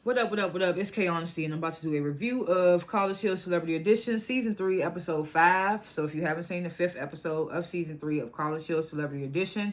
What up, what up, what up? It's K.Honesty, and I'm about to do a review of College Hill Celebrity Edition, Season 3, Episode 5. So if you haven't seen the 5th episode of Season 3 of College Hill Celebrity Edition,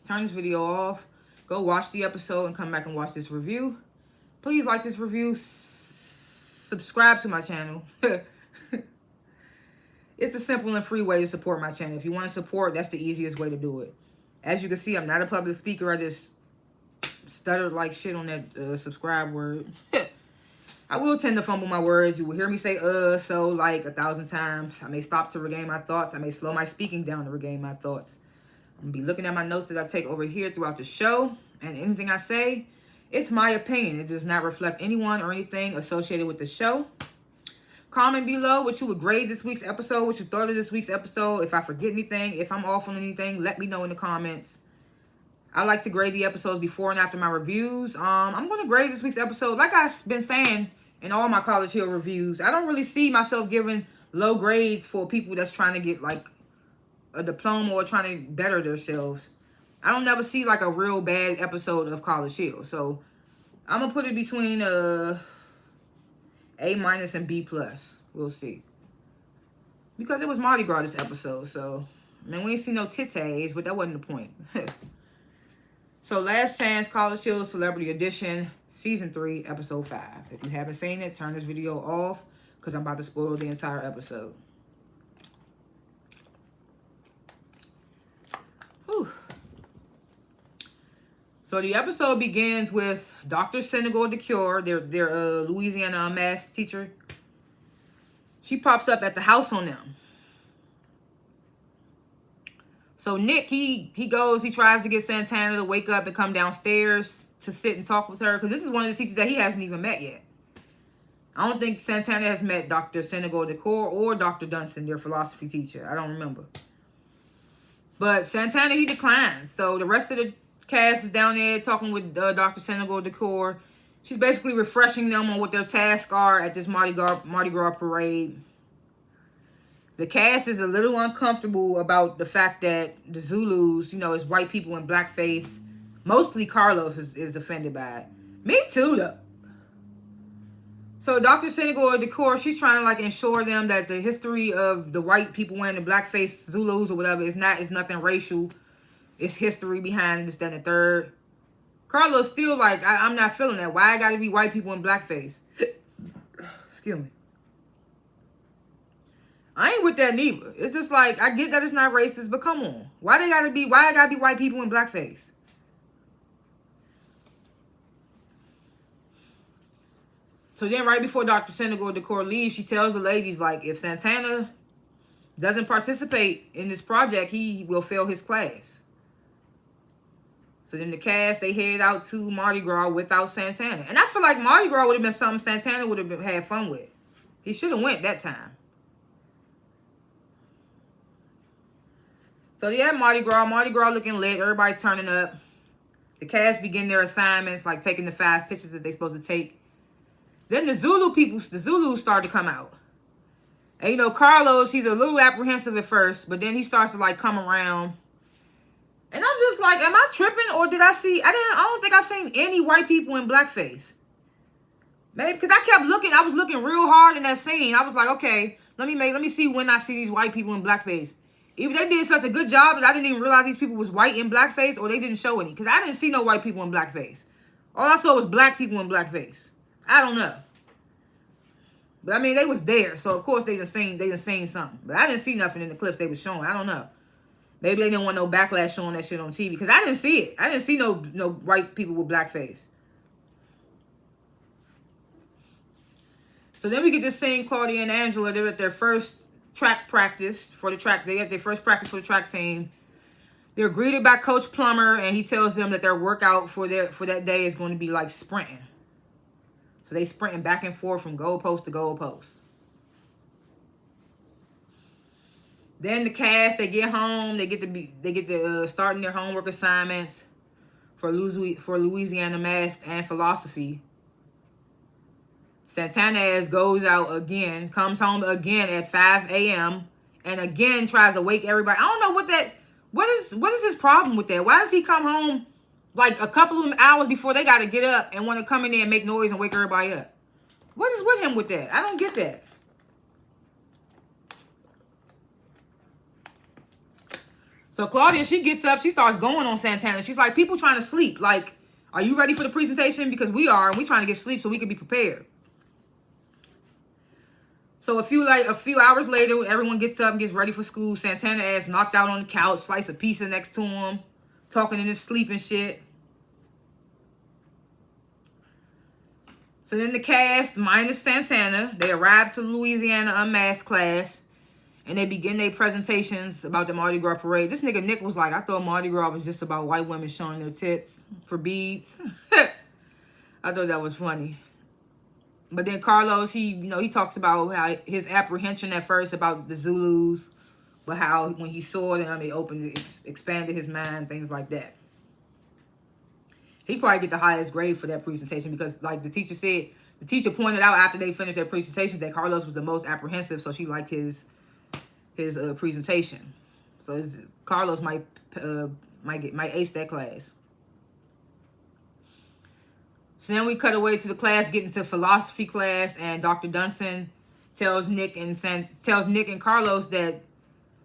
turn this video off, go watch the episode, and come back and watch this review. Please like this review, subscribe to my channel. It's a simple and free way to support my channel. If you want to support, that's the easiest way to do it. As you can see, I'm not a public speaker. I just stuttered like shit on that subscribe word. I will tend to fumble my words. You will hear me say so like 1,000 times. I may stop to regain my thoughts. I may slow my speaking down to regain my thoughts. I'm going to be looking at my notes that I take over here throughout the show. And anything I say, it's my opinion. It does not reflect anyone or anything associated with the show. Comment below what you would grade this week's episode, what you thought of this week's episode. If I forget anything, if I'm off on anything, let me know in the comments. I like to grade the episodes before and after my reviews. I'm going to grade this week's episode. Like I've been saying in all my College Hill reviews, I don't really see myself giving low grades for people that's trying to get like a diploma or trying to better themselves. I don't never see like a real bad episode of College Hill. So I'm going to put it between A- and B+. We'll see. Because it was Mardi Gras this episode. So, I mean, we ain't see no titties, but that wasn't the point. So, Last Chance, College Hill Celebrity Edition, Season 3, Episode 5. If you haven't seen it, turn this video off, because I'm about to spoil the entire episode. Whew. So, the episode begins with Dr. Senegal DeCure, their Louisiana math teacher. She pops up at the house on them. So Nick, he tries to get Santana to wake up and come downstairs to sit and talk with her. Because this is one of the teachers that he hasn't even met yet. I don't think Santana has met Dr. Senegal DeCore or Dr. Dunson, their philosophy teacher. I don't remember. But Santana, he declines. So the rest of the cast is down there talking with Dr. Senegal DeCore. She's basically refreshing them on what their tasks are at this Mardi Gras parade. The cast is a little uncomfortable about the fact that the Zulus, is white people in blackface. Mostly Carlos is offended by it. Me too, though. So Dr. Senegal DeCore, she's trying to like ensure them that the history of the white people wearing the blackface Zulus or whatever is nothing racial. It's history behind this, that, and the third. Carlos still like, I'm not feeling that. Why I gotta be white people in blackface? Excuse me. I ain't with that neither. It's just like, I get that it's not racist, but come on. Why I gotta be white people in blackface? So then right before Dr. Senegal DeCore leaves, she tells the ladies, like, if Santana doesn't participate in this project, he will fail his class. So then the cast, they head out to Mardi Gras without Santana. And I feel like Mardi Gras would have been something Santana would have had fun with. He should have went that time. So yeah, Mardi Gras looking lit. Everybody turning up. The cast begin their assignments, like taking the 5 pictures that they're supposed to take. Then the Zulus start to come out. And Carlos, he's a little apprehensive at first, but then he starts to like come around. And I'm just like, am I tripping or did I see? I don't think I seen any white people in blackface. Maybe because I kept looking. I was looking real hard in that scene. I was like, okay, let me see when I see these white people in blackface. Either they did such a good job that I didn't even realize these people was white in blackface, or they didn't show any. Because I didn't see no white people in blackface. All I saw was black people in blackface. I don't know. But I mean, they was there. So of course they done seen something. But I didn't see nothing in the clips they was showing. I don't know. Maybe they didn't want no backlash showing that shit on TV. Because I didn't see it. I didn't see no white people with blackface. So then we get this scene, Claudia and Angela, they're at their first track practice for the track. They got their first practice for the track team. They're greeted by Coach Plummer, and he tells them that their workout for that day is going to be like sprinting. So they sprinting back and forth from goalpost to goalpost. Then the cast, they get home. They get to starting their homework assignments for Louisiana math and philosophy. Santana goes out again, comes home again at 5 a.m. and again tries to wake everybody. I don't know what is his problem with that. Why does he come home Like a couple of hours before they got to get up and want to come in there and make noise and wake everybody up. What is with him with that? I don't get that. So Claudia, she gets up, she starts going on Santana. She's like, people trying to sleep. Like, are you ready for the presentation? Because we are, and we trying to get sleep so we can be prepared. So a few hours later, everyone gets up and gets ready for school. Santana ass knocked out on the couch, slice a pizza next to him, talking in his sleep and shit. So then the cast, minus Santana, they arrive to Louisiana unmasked class, and they begin their presentations about the Mardi Gras parade. This nigga Nick was like, I thought Mardi Gras was just about white women showing their tits for beads. I thought that was funny. But then Carlos, he talks about how his apprehension at first about the Zulus, but how when he saw them, it expanded his mind, things like that. He probably get the highest grade for that presentation because, like the teacher said, the teacher pointed out after they finished their presentation that Carlos was the most apprehensive, so she liked his presentation. So Carlos might ace that class. So then we cut away to the class, getting to philosophy class, and Dr. Dunson tells Nick and Carlos that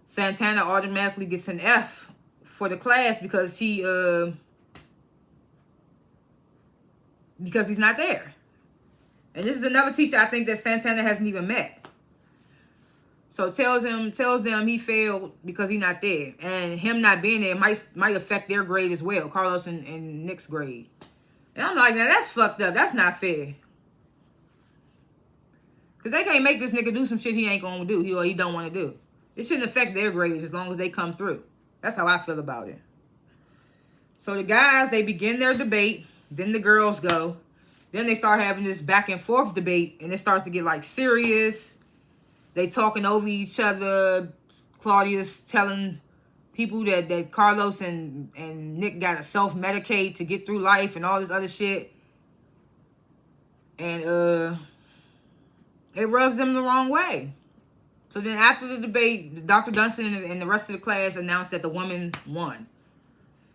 Santana automatically gets an F for the class because he's not there. And this is another teacher I think that Santana hasn't even met. So tells them he failed because he's not there, and him not being there might affect their grade as well, Carlos and Nick's grade. And I'm like, now that's fucked up. That's not fair. Because they can't make this nigga do some shit he ain't going to do. He don't want to do. It shouldn't affect their grades as long as they come through. That's how I feel about it. So the guys, they begin their debate. Then the girls go. Then they start having this back and forth debate. And it starts to get like serious. They talking over each other. Claudia's telling people that Carlos and Nick got to self-medicate to get through life and all this other shit. And it rubs them the wrong way. So then after the debate, Dr. Dunson and the rest of the class announced that the woman won.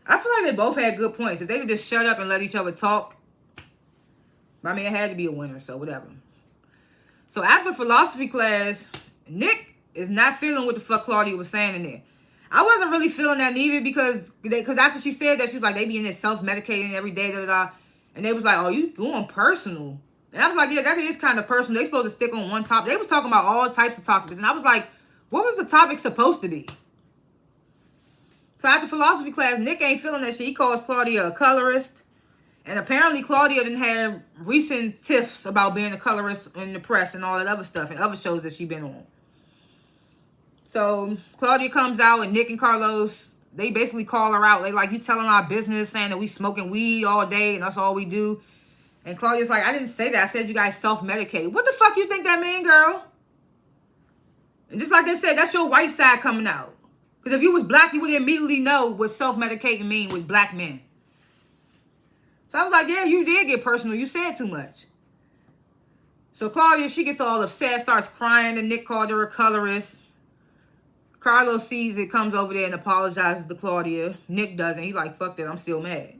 I feel like they both had good points. If they would just shut up and let each other talk, I mean, it had to be a winner, so whatever. So after philosophy class, Nick is not feeling what the fuck Claudia was saying in there. I wasn't really feeling that neither because after she said that, she was like, they be in there self-medicating every day, and they was like, oh, you going personal. And I was like, yeah, that is kind of personal. They supposed to stick on one topic. They was talking about all types of topics. And I was like, what was the topic supposed to be? So after philosophy class, Nick ain't feeling that shit. He calls Claudia a colorist. And apparently Claudia didn't have recent tiffs about being a colorist in the press and all that other stuff and other shows that she been on. So Claudia comes out and Nick and Carlos, they basically call her out. They like, you telling our business, saying that we smoking weed all day and that's all we do. And Claudia's like, I didn't say that. I said you guys self-medicate. What the fuck you think that mean, girl? And just like they said, that's your white side coming out. Because if you was black, you would immediately know what self-medicating mean with black men. So I was like, yeah, you did get personal. You said too much. So Claudia, she gets all upset, starts crying, and Nick called her a colorist. Carlos sees it, comes over there and apologizes to Claudia. Nick doesn't. He's like, fuck that, I'm still mad.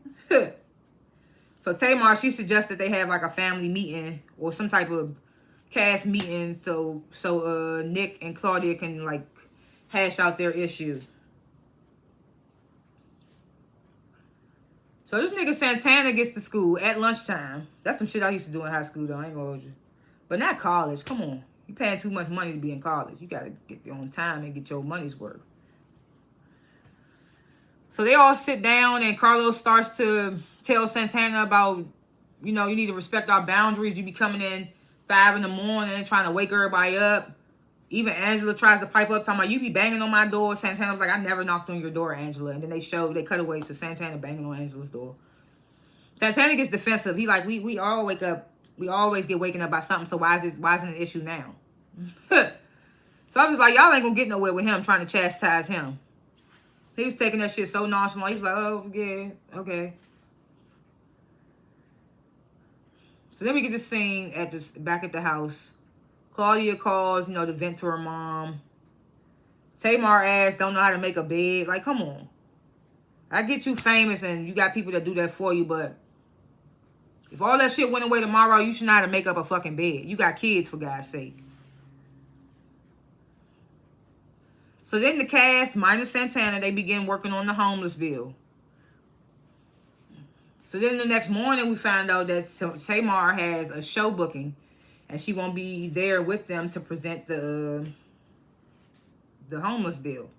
So Tamar, she suggests that they have like a family meeting or some type of cast meeting so Nick and Claudia can like hash out their issue. So this nigga Santana gets to school at lunchtime. That's some shit I used to do in high school though, I ain't gonna hold you. But not college, come on. You paying too much money to be in college. You gotta get there on time and get your money's worth. So they all sit down and Carlos starts to tell Santana about, you know, you need to respect our boundaries. You be coming in 5 in the morning trying to wake everybody up. Even Angela tries to pipe up, talking about, you be banging on my door. Santana was like, I never knocked on your door, Angela. And then they cut away to Santana banging on Angela's door. Santana gets defensive. He like, we all wake up. We always get waking up by something. So why is it an issue now? So I was like, y'all ain't gonna get nowhere with him trying to chastise him. He was taking that shit so nonchalant. He was like, oh, yeah, okay. So then we get this scene back at the house. Claudia calls, you know, to vent to her mom. Tamar ass don't know how to make a bed. Like, come on. I get you famous and you got people that do that for you, but if all that shit went away tomorrow, you should know how to make up a fucking bed. You got kids, for God's sake. So then the cast, minus Santana, they begin working on the homeless bill. So then the next morning, we find out that Tamar has a show booking, and she won't be there with them to present the homeless bill.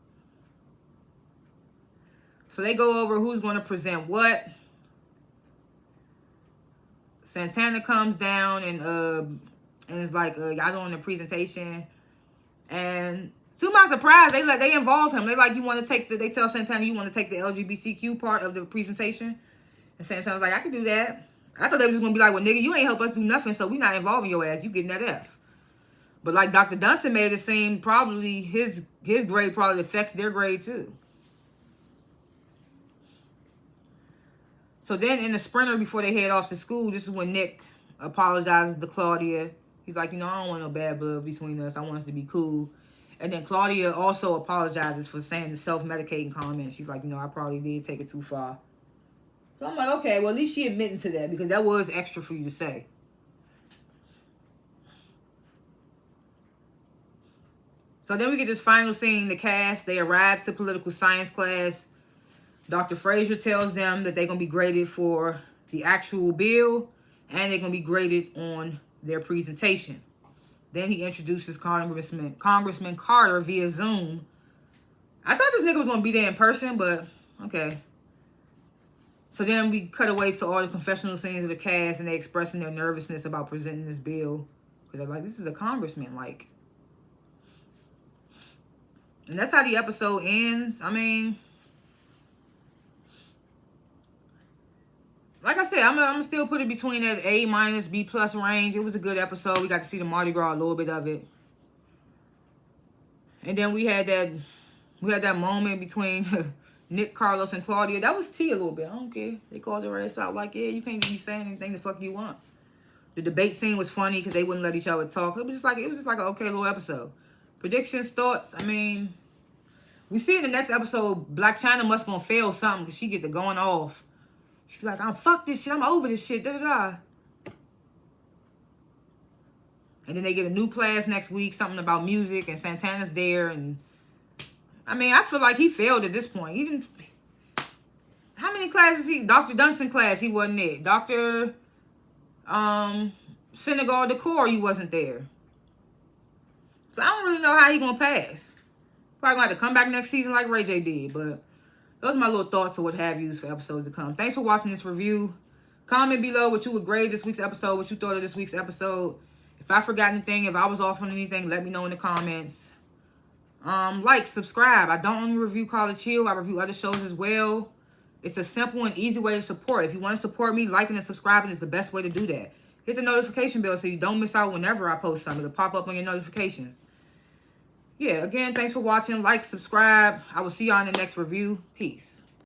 So they go over who's going to present what. Santana comes down and it's like, y'all doing the presentation. And to my surprise, they involve him. They like, you want to take they tell Santana you want to take the LGBTQ part of the presentation. And Santana's like, I can do that. I thought they was going to be like, well, nigga, you ain't help us do nothing, so we not involving your ass. You getting that F. But like Dr. Dunstan made it seem probably his grade probably affects their grade too. So then in the sprinter before they head off to school, this is when Nick apologizes to Claudia. He's like, I don't want no bad blood between us. I want us to be cool. And then Claudia also apologizes for saying the self-medicating comment. She's like, I probably did take it too far. So I'm like, okay, well, at least she admitting to that because that was extra for you to say. So then we get this final scene. The cast, they arrive to political science class. Dr. Frazier tells them that they're going to be graded for the actual bill and they're going to be graded on their presentation. Then he introduces Congressman Carter via Zoom. I thought this nigga was going to be there in person, but okay. So then we cut away to all the confessional scenes of the cast and they expressing their nervousness about presenting this bill. Because they're like, this is a congressman, like. And that's how the episode ends. I mean, like I said, I'm still put it between that A- B+ range. It was a good episode. We got to see the Mardi Gras, a little bit of it. And then we had that moment between Nick, Carlos, and Claudia. That was tea a little bit. I don't care. They called their ass out like, yeah, you can't be saying anything the fuck you want. The debate scene was funny because they wouldn't let each other talk. It was just like an okay little episode. Predictions, thoughts. I mean, we see in the next episode, Black China must gonna fail something because she get to going off. She's like, I'm fuck this shit. I'm over this shit. Da da da. And then they get a new class next week, something about music, and Santana's there. And I mean, I feel like he failed at this point. He didn't. How many classes Dr. Dunstan class, he wasn't there. Dr. Senegal Decor, he wasn't there. So I don't really know how he gonna pass. Probably gonna have to come back next season like Ray J did. But those are my little thoughts or what have yous for episodes to come. Thanks for watching this review. Comment below what you would grade this week's episode, what you thought of this week's episode. If I forgot anything, if I was off on anything, let me know in the comments. Like, subscribe. I don't only review College Hill. I review other shows as well. It's a simple and easy way to support. If you want to support me, liking and subscribing is the best way to do that. Hit the notification bell so you don't miss out whenever I post something. It'll pop up on your notifications. Yeah, again, thanks for watching. Like, subscribe. I will see y'all in the next review. Peace.